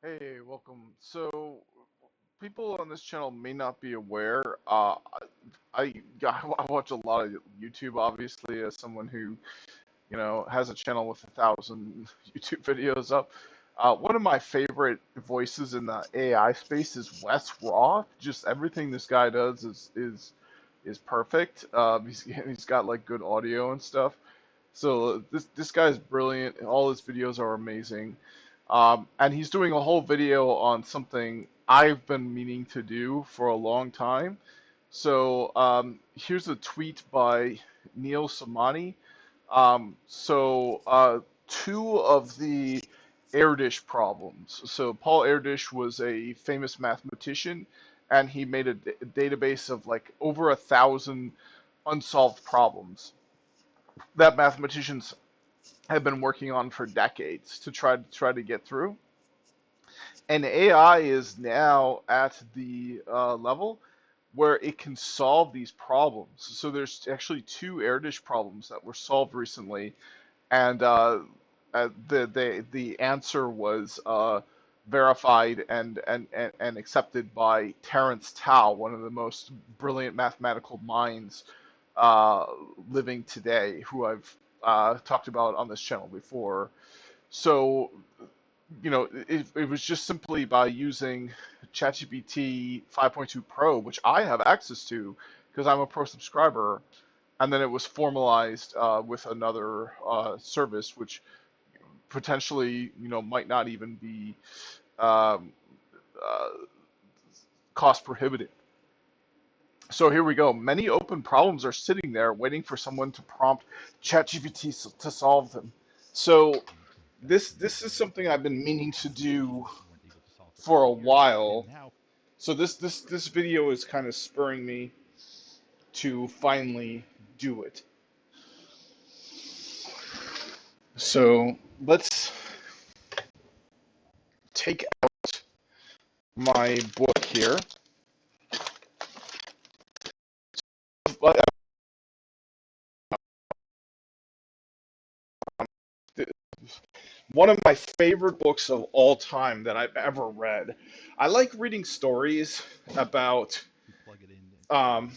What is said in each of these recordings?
Hey, welcome. So, people on this channel may not be aware. I watch a lot of YouTube, obviously, as someone who, has a channel with 1,000 YouTube videos up. One of my favorite voices in the AI space is Wes Roth. Just everything this guy does is perfect. He's got like good audio and stuff. So this guy's brilliant. All his videos are amazing. And he's doing a whole video on something I've been meaning to do for a long time. So here's a tweet by Neil Samani. Two of the Erdős problems. So Paul Erdős was a famous mathematician, and he made a database of like over 1,000 unsolved problems that mathematicians have been working on for decades to try to get through. And AI is now at the level where it can solve these problems. So there's actually two Erdős problems that were solved recently, and the answer was verified and accepted by Terence Tao, one of the most brilliant mathematical minds uh, living today, who I've talked about on this channel before. So, it was just simply by using ChatGPT 5.2 Pro, which I have access to because I'm a pro subscriber, and then it was formalized with another service, which potentially, might not even be um, uh, cost prohibitive. So here we go. Many open problems are sitting there waiting for someone to prompt ChatGPT to solve them. So this is something I've been meaning to do for a while. So this video is kind of spurring me to finally do it. So let's take out my book here. One of my favorite books of all time that I've ever read. I like reading stories about um,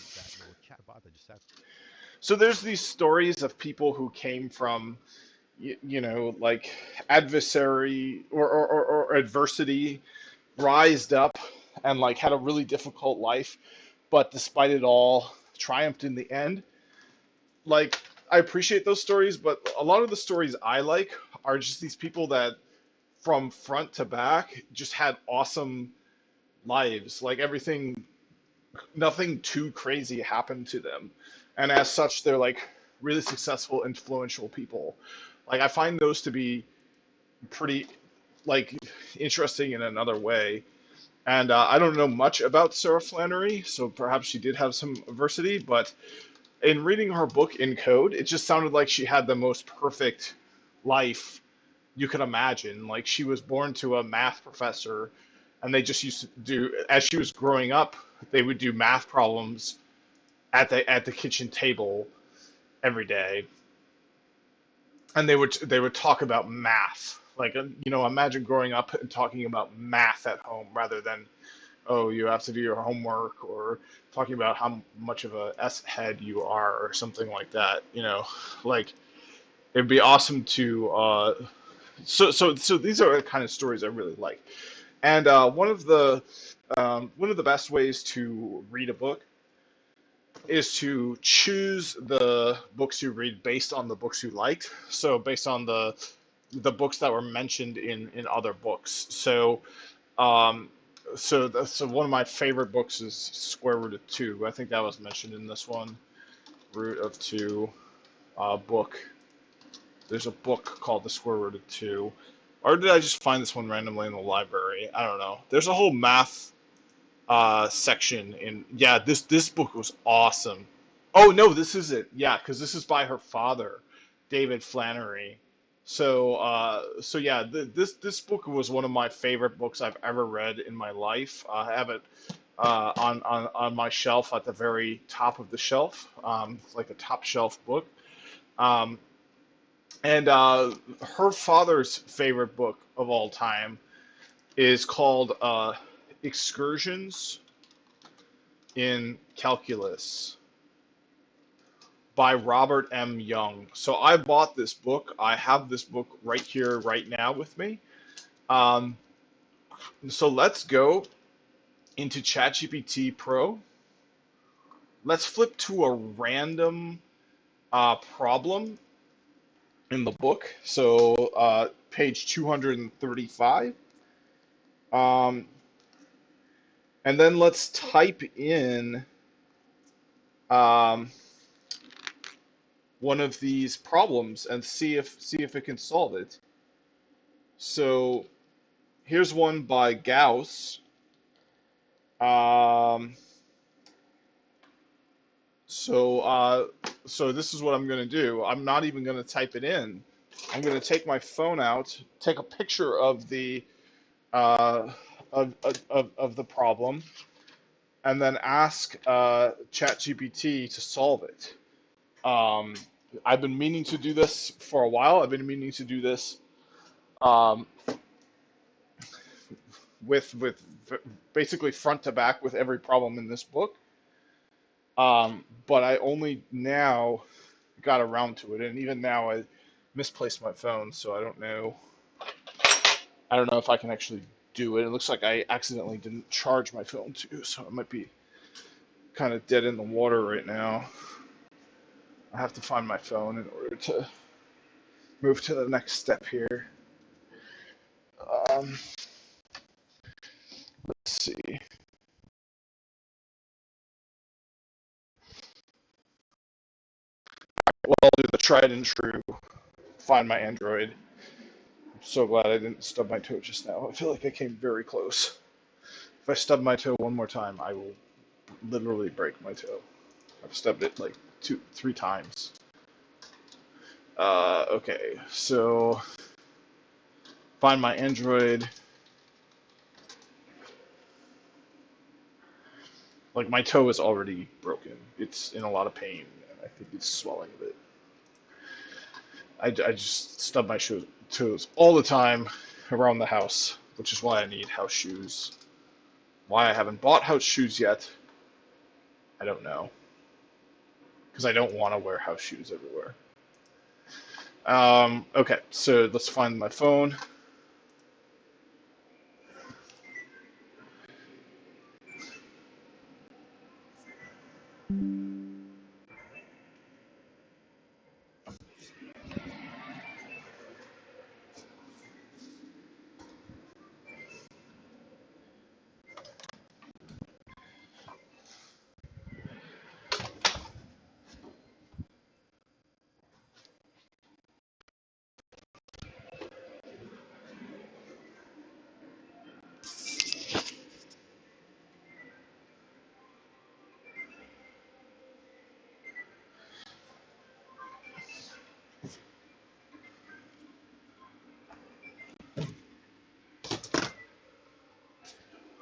so there's these stories of people who came from like adversary or adversity, rised up and like had a really difficult life, but despite it all triumphed in the end. Like, I appreciate those stories, but a lot of the stories I like are just these people that from front to back just had awesome lives. Like everything, nothing too crazy happened to them, and as such they're like really successful, influential people. Like, I find those to be pretty like interesting in another way. And I don't know much about Sarah Flannery, so perhaps she did have some adversity, but in reading her book in code, it just sounded like she had the most perfect life you could imagine. Like, she was born to a math professor, and they just used to do, as she was growing up, they would do math problems at the kitchen table every day, and they would talk about math. Like, imagine growing up and talking about math at home rather than, oh, you have to do your homework, or talking about how much of a S head you are or something like that. Like, it'd be awesome to. So these are the kind of stories I really like. And one of the best ways to read a book is to choose the books you read based on the books you liked. So based on the books that were mentioned in other books. Um, so one of my favorite books is Square Root of Two. I think that was mentioned in this one. Root of Two book. There's a book called The Square Root of Two. Or did I just find this one randomly in the library? I don't know. There's a whole math section in. Yeah, this book was awesome. Oh no, this is it. Yeah, because this is by her father, David Flannery. So yeah, this book was one of my favorite books I've ever read in my life. I have it on my shelf at the very top of the shelf, like a top shelf book. Um, and her father's favorite book of all time is called Excursions in Calculus by Robert M. Young. So I bought this book. I have this book right here, right now with me. Um, so let's go into ChatGPT Pro. Let's flip to a random problem in the book. So page 235. And then let's type in um, one of these problems and see if it can solve it. So here's one by Gauss. Um, so so this is what I'm going to do. I'm not even going to type it in. I'm going to take my phone out, take a picture of the uh, of the problem, and then ask ChatGPT to solve it. Um, I've been meaning to do this for a while. I've been meaning to do this um, with basically front to back with every problem in this book. But I only now got around to it, and even now I misplaced my phone, so I don't know. I don't know if I can actually do it. It looks like I accidentally didn't charge my phone too, so it might be kind of dead in the water right now. I have to find my phone in order to move to the next step here. Um, let's see. Well, I'll do the tried and true. Find my Android. I'm so glad I didn't stub my toe just now. I feel like I came very close. If I stub my toe one more time, I will literally break my toe. I've stubbed it like 3 times. Okay, so find my Android. Like my toe is already broken. It's in a lot of pain, and I think it's swelling a bit. I just stub my toes all the time around the house, which is why I need house shoes. Why I haven't bought house shoes yet, I don't know. Because I don't want to wear house shoes everywhere. Okay, so let's find my phone.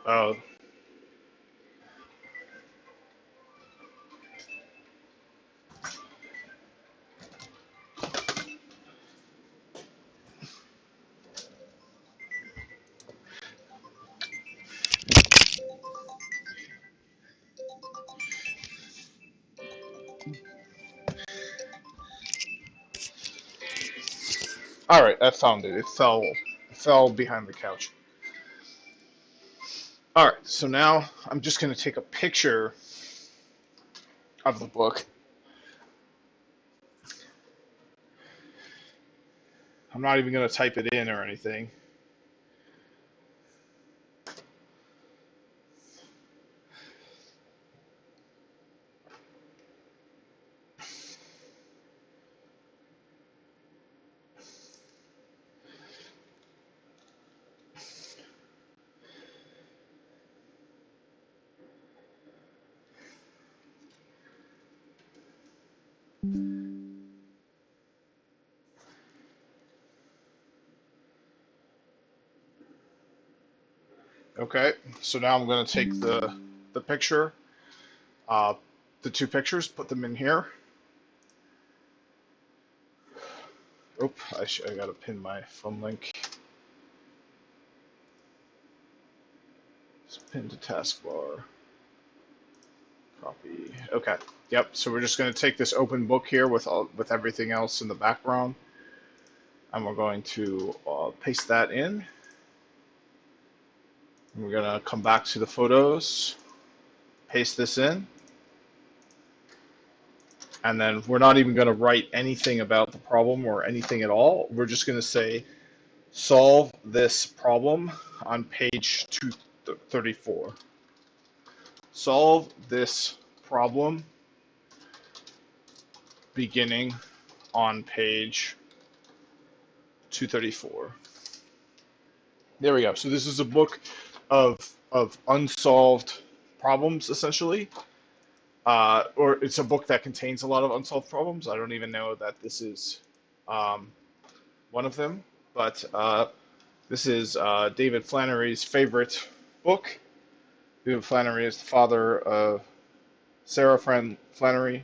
Oh, all right, I found it. It fell behind the couch. All right, so now I'm just gonna take a picture of the book. I'm not even gonna type it in or anything. Okay, so now I'm gonna take the picture, uh, the two pictures, put them in here. Oop, I gotta pin my phone link. Pin to taskbar. Copy. Okay. Yep. So we're just going to take this open book here with everything else in the background, and we're going to paste that in. And we're going to come back to the photos, paste this in, and then we're not even going to write anything about the problem or anything at all. We're just going to say solve this problem on page 234. Solve this problem beginning on page 234. There we go. So this is a book of unsolved problems, essentially. Or it's a book that contains a lot of unsolved problems. I don't even know that this is um, one of them, but this is David Flannery's favorite book. David Flannery is the father of Sarah Flannery,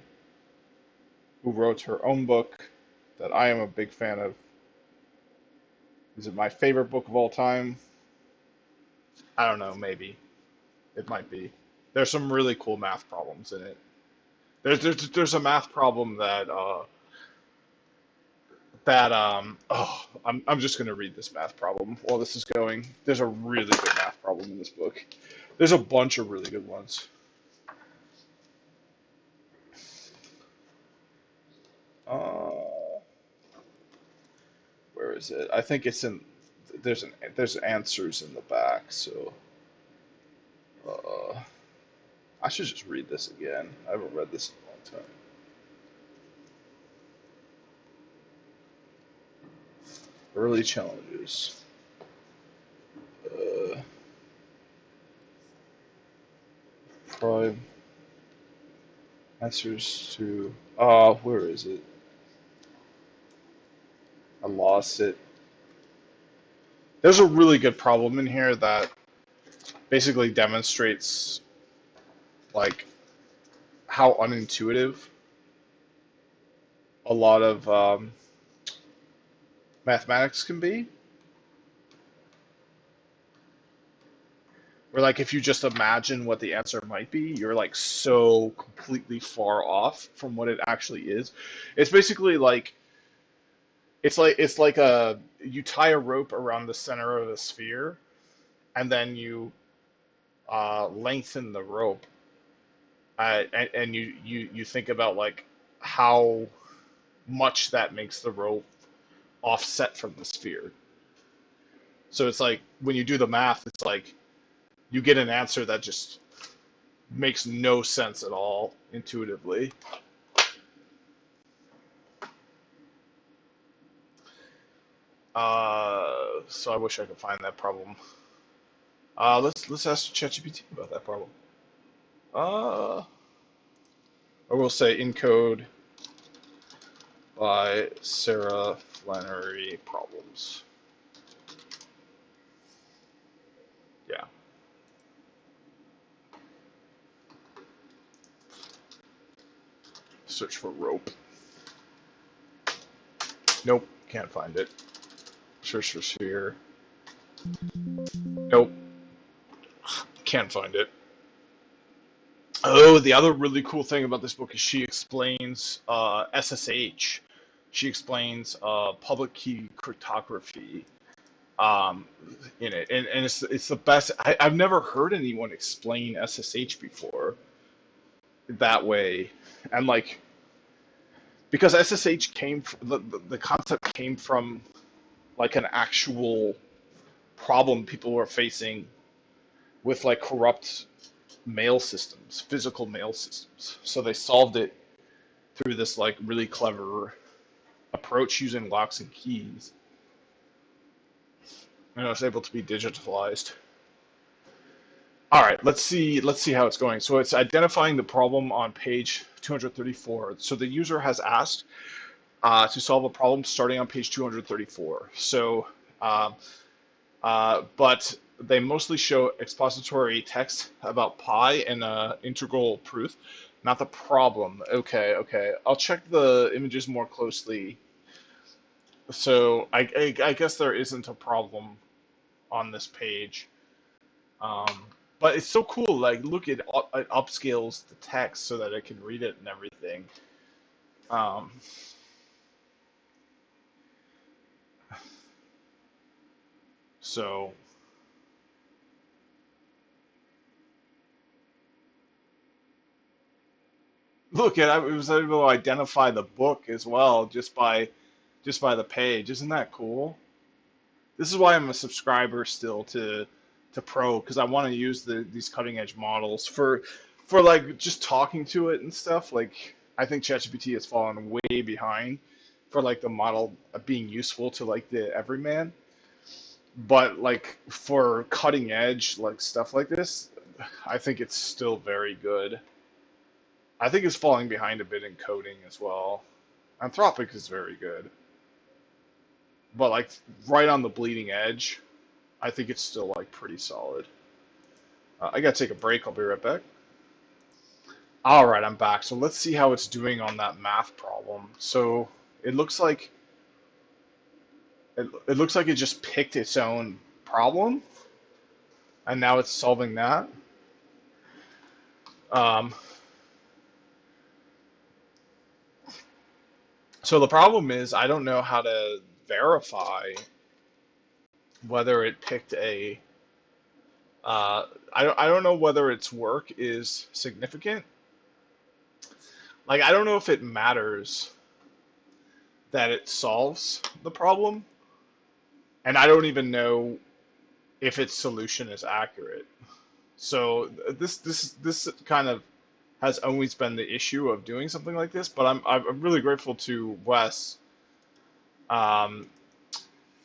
who wrote her own book that I am a big fan of. Is it my favorite book of all time? I don't know, maybe. It might be. There's some really cool math problems in it. There's a math problem I'm just gonna read this math problem while this is going. There's a really good math problem in this book. There's a bunch of really good ones. Uh, where is it? I think it's in. There's answers in the back, so uh, I should just read this again. I haven't read this in a long time. Early challenges. Uh, Prime answers to. Where is it? I lost it. There's a really good problem in here that basically demonstrates like how unintuitive a lot of mathematics can be. Where like if you just imagine what the answer might be, you're like so completely far off from what it actually is. It's basically like it's like a you tie a rope around the center of a sphere, and then you lengthen the rope, and you think about like how much that makes the rope offset from the sphere. So it's like when you do the math, it's like you get an answer that just makes no sense at all intuitively. So I wish I could find that problem. Let's ask ChatGPT about that problem. Uh, I will say encode by Sarah Flannery problems. Yeah. Search for rope. Nope, can't find it. Search for sphere. Nope, can't find it. Oh, the other really cool thing about this book is she explains SSH. She explains public key cryptography um, in it, and it's the best. I've never heard anyone explain SSH before that way, and like because SSH came the concept came from like an actual problem people were facing with like corrupt mail systems, physical mail systems. So they solved it through this like really clever approach using locks and keys, and it was able to be digitalized. All right, let's see how it's going. So it's identifying the problem on page 234. So the user has asked to solve a problem starting on page 234. So, but they mostly show expository text about pi and integral proof, not the problem. Okay, okay. I'll check the images more closely. So I guess there isn't a problem on this page. Um, But it's so cool. Like, look, it upscales the text so that I can read it and everything. Um, so look at it was able to identify the book as well just by the page. Isn't that cool? This is why I'm a subscriber still to Pro, because I want to use these cutting edge models for like just talking to it and stuff. Like, I think ChatGPT has fallen way behind for like the model being useful to like the everyman. But like for cutting edge like stuff like this, I think it's still very good. I think it's falling behind a bit in coding as well. Anthropic is very good, but like right on the bleeding edge, I think it's still like pretty solid. I gotta take a break. I'll be right back. All right, I'm back. So let's see how it's doing on that math problem. So it looks like it looks like it just picked its own problem, and now it's solving that. Um, so the problem is I don't know how to verify whether it picked a. I don't know whether its work is significant. Like, I don't know if it matters that it solves the problem, and I don't even know if its solution is accurate. So this kind of has always been the issue of doing something like this. But I'm really grateful to Wes, um,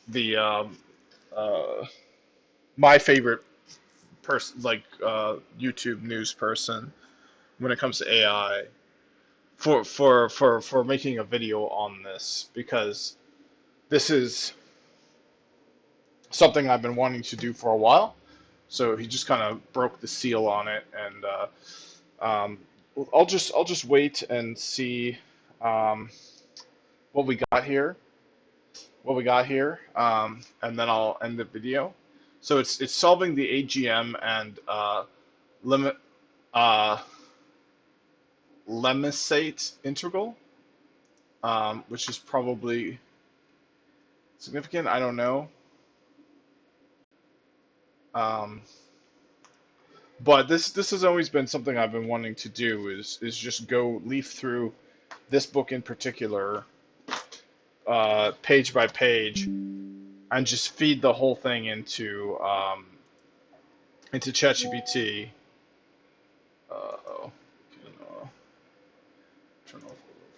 the uh, my favorite person, like YouTube news person when it comes to AI, for making a video on this, because this is something I've been wanting to do for a while. So he just kind of broke the seal on it, and um, I'll just wait and see um, what we got here, and then I'll end the video. So it's solving the AGM and limit uh, lemniscate integral, which is probably significant. I don't know. Um, but this has always been something I've been wanting to do, is just go leaf through this book in particular, page by page, and just feed the whole thing into ChatGPT. Oh, turn off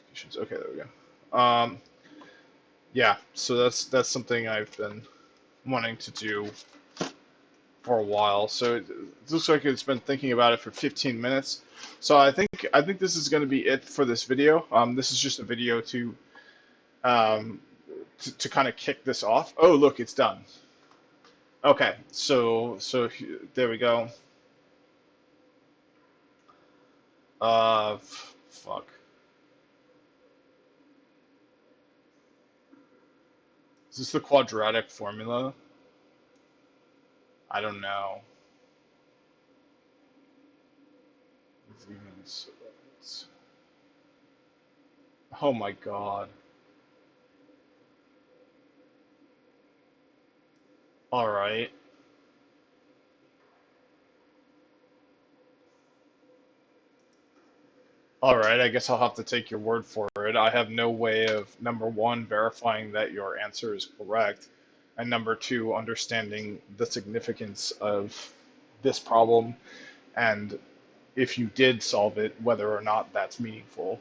notifications. Okay, there we go. Yeah, so that's something I've been wanting to do for a while. So it looks like it's been thinking about it for 15 minutes. So I think this is going to be it for this video. This is just a video um, to kind of kick this off. Oh, look, it's done. Okay, so there we go. Fuck. Is this the quadratic formula? I don't know. Oh my god. All right. All right, I guess I'll have to take your word for it. I have no way of, number one, verifying that your answer is correct, and number two, understanding the significance of this problem, and if you did solve it, whether or not that's meaningful.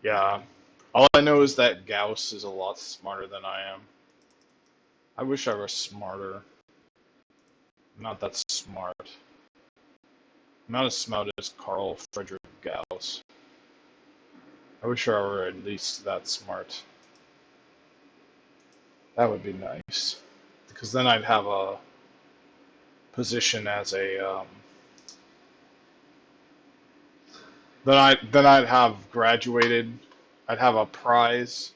Yeah. All I know is that Gauss is a lot smarter than I am. I wish I were smarter. I'm not that smart. I'm not as smart as Carl Friedrich Gauss. I wish I were at least that smart. That would be nice. because then I'd have a position as a then I'd have graduated. I'd have a prize.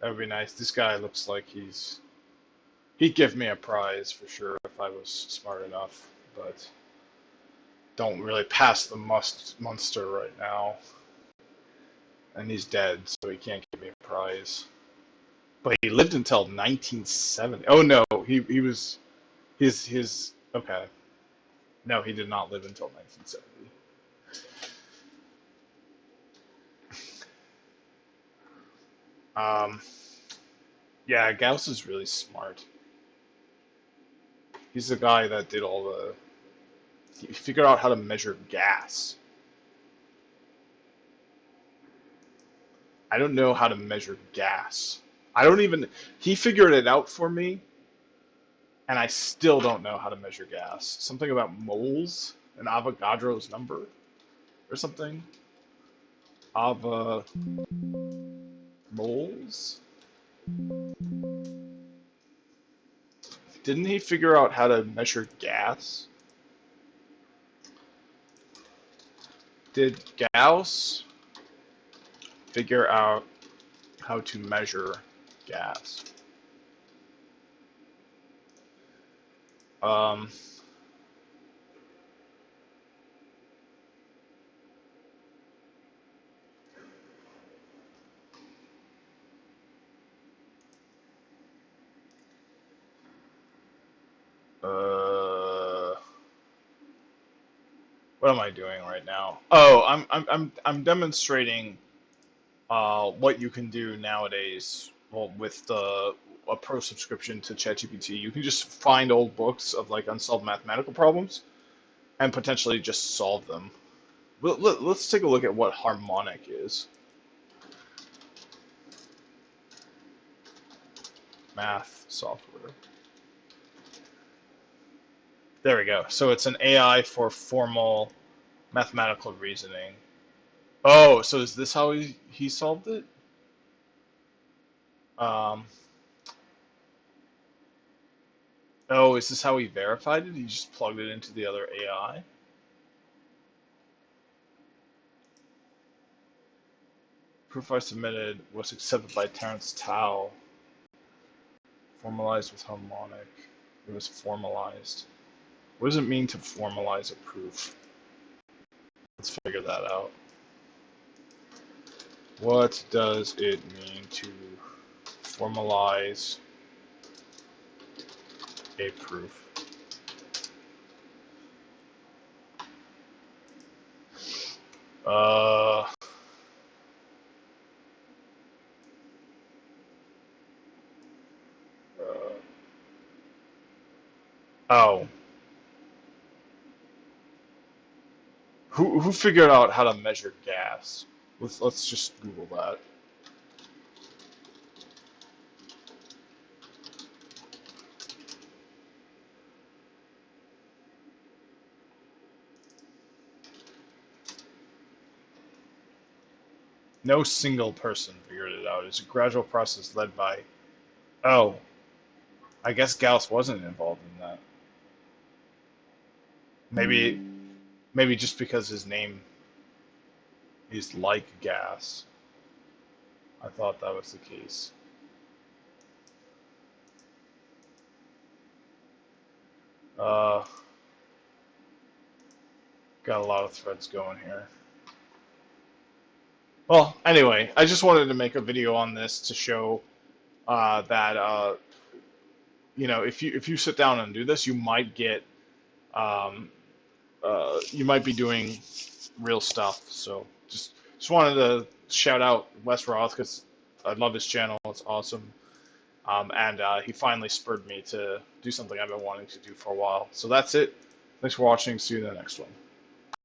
That would be nice. This guy looks like he'd give me a prize for sure if I was smart enough, but don't really pass the muster right now. And he's dead, so he can't give me a prize. But he lived until 1970. Oh no, he was his okay. No, he did not live until 1970. Um, yeah, Gauss is really smart. He's the guy that did all the. He figured out how to measure gas. I don't know how to measure gas. I don't even. He figured it out for me, and I still don't know how to measure gas. Something about moles and Avogadro's number or something. Ava moles? Didn't he figure out how to measure gas? Did Gauss figure out how to measure gas? Um, uh, what am I doing right now? Oh, I'm demonstrating what you can do nowadays. Well, with a pro subscription to ChatGPT, you can just find old books of like unsolved mathematical problems and potentially just solve them. Let's take a look at what harmonic is. Math software. There we go. So it's an AI for formal mathematical reasoning. Oh, so is this how he solved it? Um, oh, is this how he verified it? He just plugged it into the other AI? Proof I submitted was accepted by Terence Tao. Formalized with harmonic. It was formalized. What does it mean to formalize a proof? Let's figure that out. What does it mean to formalize a proof? Uh, oh. Who figured out how to measure gas? Let's just Google that. No single person figured it out. It's a gradual process led by. Oh, I guess Gauss wasn't involved in that. Maybe maybe just because his name is like gas. I thought that was the case. Uh, got a lot of threads going here. Well, anyway, I just wanted to make a video on this to show that if you sit down and do this, you might get um, you might be doing real stuff. So just wanted to shout out Wes Roth because I love his channel. It's awesome. And he finally spurred me to do something I've been wanting to do for a while. So that's it. Thanks for watching. See you in the next one.